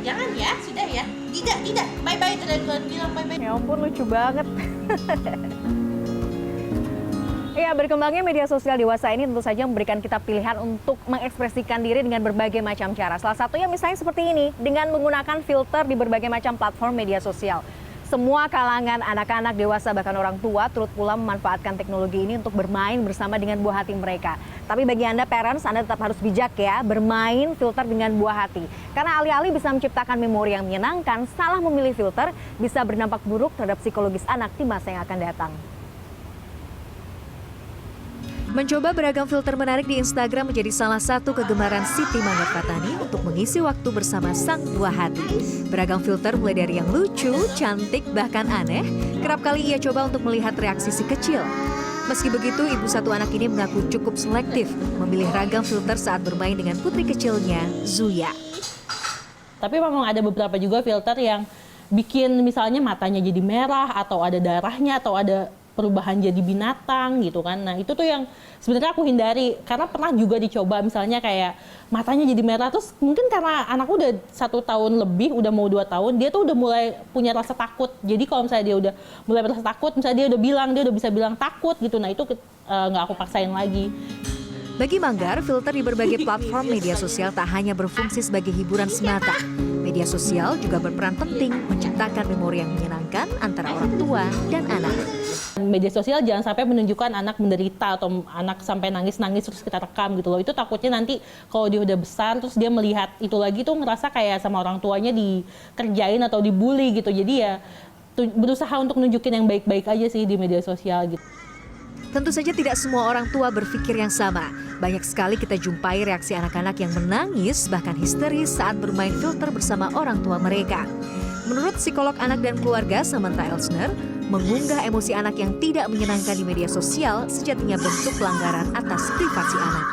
Jangan ya, sudah ya. Tidak. Bye-bye, bilang bye-bye. Ya ampun, lucu banget. Ya, berkembangnya media sosial dewasa ini tentu saja memberikan kita pilihan untuk mengekspresikan diri dengan berbagai macam cara. Salah satunya misalnya seperti ini, dengan menggunakan filter di berbagai macam platform media sosial. Semua kalangan, anak-anak, dewasa, bahkan orang tua turut pula memanfaatkan teknologi ini untuk bermain bersama dengan buah hati mereka. Tapi bagi Anda parents, Anda tetap harus bijak ya, bermain filter dengan buah hati. Karena alih-alih bisa menciptakan memori yang menyenangkan, salah memilih filter bisa berdampak buruk terhadap psikologis anak di masa yang akan datang. Mencoba beragam filter menarik di Instagram menjadi salah satu kegemaran Siti Manggar Fatani untuk mengisi waktu bersama sang buah hati. Beragam filter mulai dari yang lucu, cantik, bahkan aneh, kerap kali ia coba untuk melihat reaksi si kecil. Meski begitu, ibu satu anak ini mengaku cukup selektif memilih ragam filter saat bermain dengan putri kecilnya, Zuya. Tapi memang ada beberapa juga filter yang bikin misalnya matanya jadi merah, atau ada darahnya, atau ada perubahan jadi binatang gitu kan. Nah itu tuh yang sebenarnya aku hindari, karena pernah juga dicoba misalnya kayak matanya jadi merah, terus mungkin karena anakku udah 1 tahun lebih, udah mau 2 tahun, dia tuh udah mulai punya rasa takut. Jadi kalau misalnya dia udah mulai merasa takut, misalnya dia udah bisa bilang takut gitu, nah itu nggak aku paksain lagi. Bagi Manggar, filter di berbagai platform media sosial tak hanya berfungsi sebagai hiburan semata. Media sosial juga berperan penting menciptakan memori yang menyenangkan antara orang tua dan anak. Media sosial jangan sampai menunjukkan anak menderita atau anak sampai nangis-nangis terus kita rekam gitu loh. Itu takutnya nanti kalau dia udah besar terus dia melihat itu lagi tuh ngerasa kayak sama orang tuanya dikerjain atau dibully gitu. Jadi ya berusaha untuk nunjukin yang baik-baik aja sih di media sosial gitu. Tentu saja tidak semua orang tua berpikir yang sama. Banyak sekali kita jumpai reaksi anak-anak yang menangis bahkan histeris saat bermain filter bersama orang tua mereka. Menurut psikolog anak dan keluarga Samantha Elsner, mengunggah emosi anak yang tidak menyenangkan di media sosial sejatinya bentuk pelanggaran atas privasi anak.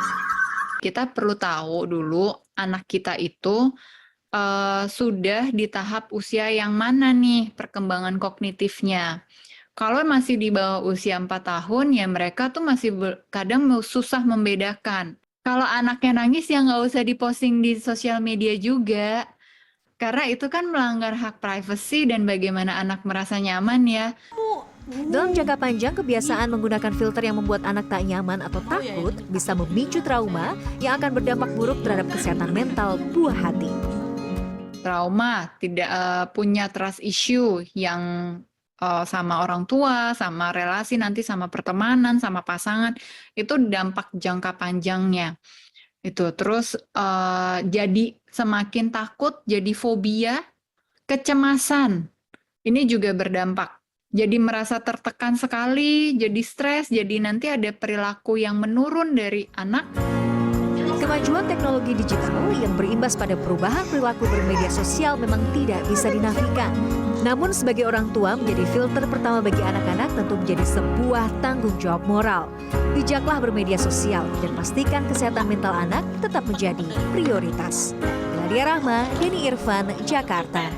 Kita perlu tahu dulu anak kita itu sudah di tahap usia yang mana nih perkembangan kognitifnya. Kalau masih di bawah usia 4 tahun, ya mereka tuh masih kadang susah membedakan. Kalau anaknya nangis, ya nggak usah diposting di sosial media juga. Karena itu kan melanggar hak privasi dan bagaimana anak merasa nyaman ya. Dalam jangka panjang, kebiasaan menggunakan filter yang membuat anak tak nyaman atau takut bisa memicu trauma yang akan berdampak buruk terhadap kesehatan mental buah hati. Trauma, tidak punya trust issue yang sama orang tua, sama relasi nanti, sama pertemanan, sama pasangan, itu dampak jangka panjangnya. Itu terus jadi semakin takut, jadi fobia, kecemasan. Ini juga berdampak. Jadi merasa tertekan sekali, jadi stres, jadi nanti ada perilaku yang menurun dari anak. Kemajuan teknologi digital yang berimbas pada perubahan perilaku bermedia sosial memang tidak bisa dinafikan. Namun sebagai orang tua, menjadi filter pertama bagi anak-anak tentu menjadi sebuah tanggung jawab moral. Bijaklah bermedia sosial dan pastikan kesehatan mental anak tetap menjadi prioritas. Nadia Rahma, Denny Irfan, Jakarta.